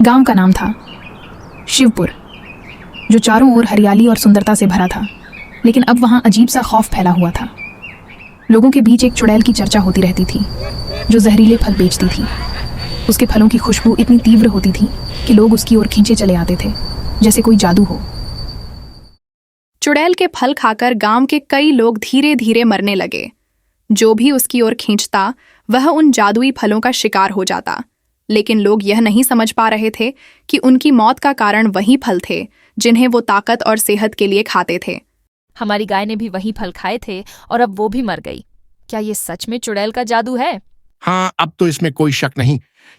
गांव का नाम था शिवपुर, जो चारों ओर हरियाली और सुंदरता से भरा था। लेकिन अब वहां अजीब सा खौफ फैला हुआ था। लोगों के बीच एक चुड़ैल की चर्चा होती रहती थी, जो जहरीले फल बेचती थी। उसके फलों की खुशबू इतनी तीव्र होती थी कि लोग उसकी ओर खींचे चले आते थे, जैसे कोई जादू हो। चुड़ैल के फल खाकर गांव के कई लोग धीरे धीरे मरने लगे। जो भी उसकी ओर खींचता वह उन जादुई फलों का शिकार हो जाता। लेकिन लोग यह नहीं समझ पा रहे थे कि उनकी मौत का कारण वही फल थे जिन्हें वो ताकत और सेहत के लिए खाते थे। हमारी गाय ने भी वही फल खाए थे और अब वो भी मर गई। क्या ये सच में चुड़ैल का जादू है? हाँ, अब तो इसमें कोई शक नहीं।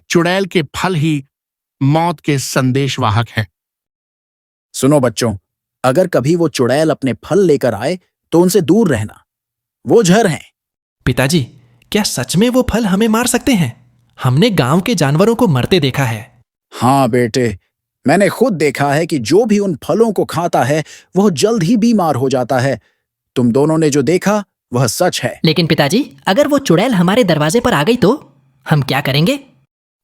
चुड़ैल के फल ही मौत के संदेशवाहक हैं। सुनो बच्चों, अगर कभी वो चुड़ैल अपने फल लेकर आए तो उनसे दूर रहना। वो जहर हैं। पिताजी, क्या सच में वो फल हमें मार सकते हैं? हमने गांव के जानवरों को मरते देखा है। हाँ बेटे, मैंने खुद देखा है कि जो भी उन फलों को खाता है वह जल्द ही बीमार हो जाता है। तुम दोनों ने जो देखा वह सच है। लेकिन पिताजी, अगर वो चुड़ैल हमारे दरवाजे पर आ गई तो हम क्या करेंगे?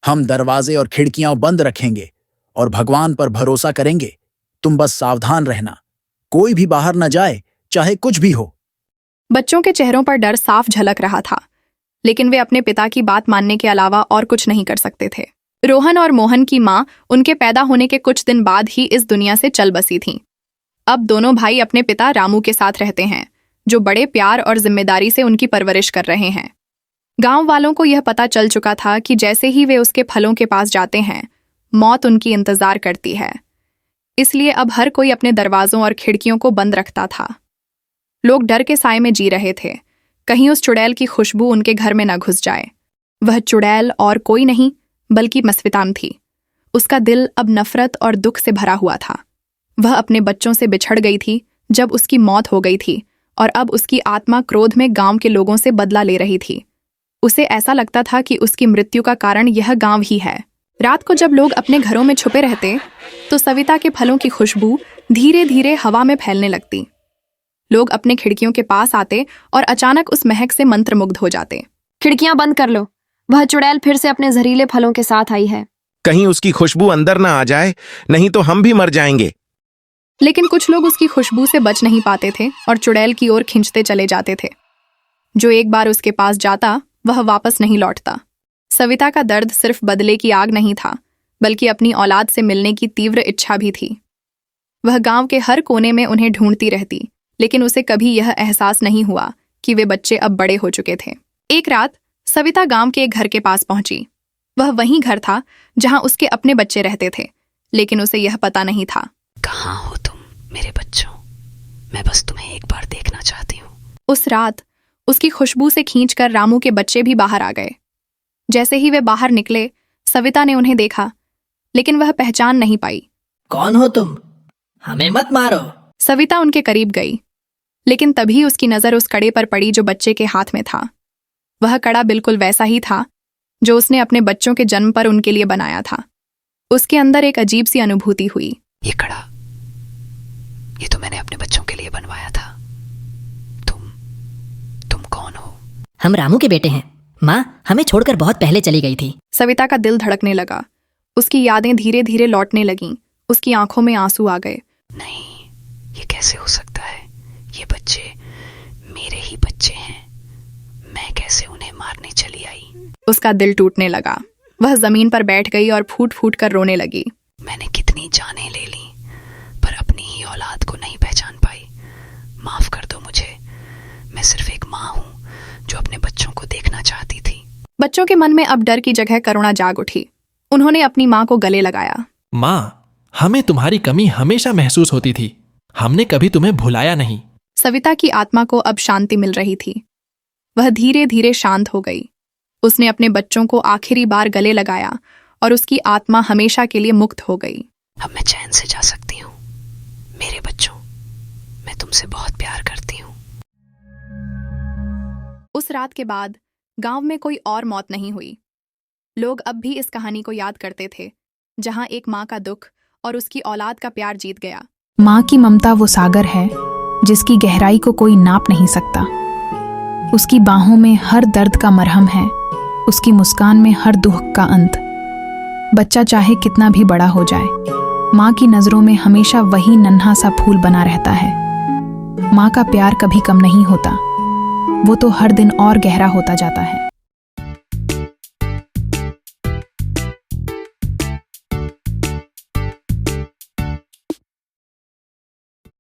हम दरवाजे और खिड़कियां बंद रखेंगे और भगवान पर भरोसा करेंगे। तुम बस सावधान रहना, कोई भी बाहर न जाए, चाहे कुछ भी हो। बच्चों के चेहरों पर डर साफ झलक रहा था, लेकिन वे अपने पिता की बात मानने के अलावा और कुछ नहीं कर सकते थे। रोहन और मोहन की माँ उनके पैदा होने के कुछ दिन बाद ही इस दुनिया से चल बसी थीं। अब दोनों भाई अपने पिता रामू के साथ रहते हैं, जो बड़े प्यार और जिम्मेदारी से उनकी परवरिश कर रहे हैं। गांव वालों को यह पता चल चुका था कि जैसे ही वे उसके फलों के पास जाते हैं, मौत उनकी इंतजार करती है। इसलिए अब हर कोई अपने दरवाजों और खिड़कियों को बंद रखता था। लोग डर के साए में जी रहे थे, कहीं उस चुड़ैल की खुशबू उनके घर में न घुस जाए। वह चुड़ैल और कोई नहीं बल्कि मस्विताम थी। उसका दिल अब नफरत और दुख से भरा हुआ था। वह अपने बच्चों से बिछड़ गई थी जब उसकी मौत हो गई थी, और अब उसकी आत्मा क्रोध में गांव के लोगों से बदला ले रही थी। उसे ऐसा लगता था कि उसकी मृत्यु का कारण यह गांव ही है। रात को जब लोग अपने घरों में छुपे रहते तो सविता के फलों की खुशबू धीरे धीरे हवा में फैलने लगती। लोग अपने खिड़कियों के पास आते और अचानक उस महक से मंत्रमुग्ध हो जाते। खिड़कियां बंद कर लो, वह चुड़ैल फिर से अपने जहरीले फलों के साथ आई है। कहीं उसकी खुशबू अंदर ना आ जाए, नहीं तो हम भी मर जाएंगे। लेकिन कुछ लोग उसकी खुशबू से बच नहीं पाते थे और चुड़ैल की ओर खींचते चले जाते थे। जो एक बार उसके पास जाता वह वापस नहीं लौटता। सविता का दर्द सिर्फ बदले की आग नहीं था, बल्कि अपनी औलाद से मिलने की तीव्र इच्छा भी थी। वह गांव के हर कोने में उन्हें ढूंढती रहती, लेकिन उसे कभी यह एहसास नहीं हुआ कि वे बच्चे अब बड़े हो चुके थे। एक रात सविता गांव के एक घर के पास पहुंची। वह वही घर था जहां उसके अपने बच्चे रहते थे, लेकिन उसे यह पता नहीं था। कहाँ हो तुम मेरे बच्चों? मैं बस तुम्हें एक बार देखना चाहती हूँ। उस रात उसकी खुशबू से खींचकर रामू के बच्चे भी बाहर आ गए। जैसे ही वे बाहर निकले, सविता ने उन्हें देखा, लेकिन वह पहचान नहीं पाई। कौन हो तुम? हमें मत मारो। सविता उनके करीब गई, लेकिन तभी उसकी नजर उस कड़े पर पड़ी जो बच्चे के हाथ में था। वह कड़ा बिल्कुल वैसा ही था जो उसने अपने बच्चों के जन्म पर उनके लिए बनाया था। उसके अंदर एक अजीब सी अनुभूति हुई। ये कड़ा, ये तो मैंने अपने बच्चों के लिए बनवाया था। तुम कौन हो? हम रामू के बेटे हैं। माँ हमें छोड़कर बहुत पहले चली गई थी। सविता का दिल धड़कने लगा। उसकी यादें धीरे धीरे लौटने लगीं। उसकी आंखों में आंसू आ गए। नहीं, ये कैसे हो सकता है? ये बच्चे मेरे ही बच्चे हैं। मैं कैसे उन्हें मारने चली आई? उसका दिल टूटने लगा। वह जमीन पर बैठ गई और फूट फूट कर रोने लगी। मैंने कितनी जानें ले ली, पर अपनी ही औलाद को नहीं पहचान पाई। माफ कर दो मुझे। मैं सिर्फ एक माँ हूँ जो अपने बच्चों को देखना चाहती थी। बच्चों के मन में अब डर की जगह करुणा जाग उठी। उन्होंने अपनी माँ को गले लगाया। माँ, हमें तुम्हारी कमी हमेशा महसूस होती थी। हमने कभी तुम्हें भुलाया नहीं। सविता की आत्मा को अब शांति मिल रही थी। वह धीरे धीरे शांत हो गई। उसने अपने बच्चों को आखिरी बार गले लगाया और उसकी आत्मा हमेशा के लिए मुक्त हो गई। अब मैं चैन से जा सकती हूँ। मेरे बच्चों, मैं तुमसे बहुत प्यार करती हूँ। उस रात के बाद गांव में कोई और मौत नहीं हुई। लोग अब भी इस कहानी को याद करते थे, जहां एक माँ का दुख और उसकी औलाद का प्यार जीत गया। माँ की ममता वो सागर है जिसकी गहराई को कोई नाप नहीं सकता। उसकी बाहों में हर दर्द का मरहम है उसकी मुस्कान में हर दुख का अंत। बच्चा चाहे कितना भी बड़ा हो जाए, माँ की नज़रों में हमेशा वही नन्हा सा फूल बना रहता है। माँ का प्यार कभी कम नहीं होता, वो तो हर दिन और गहरा होता जाता है।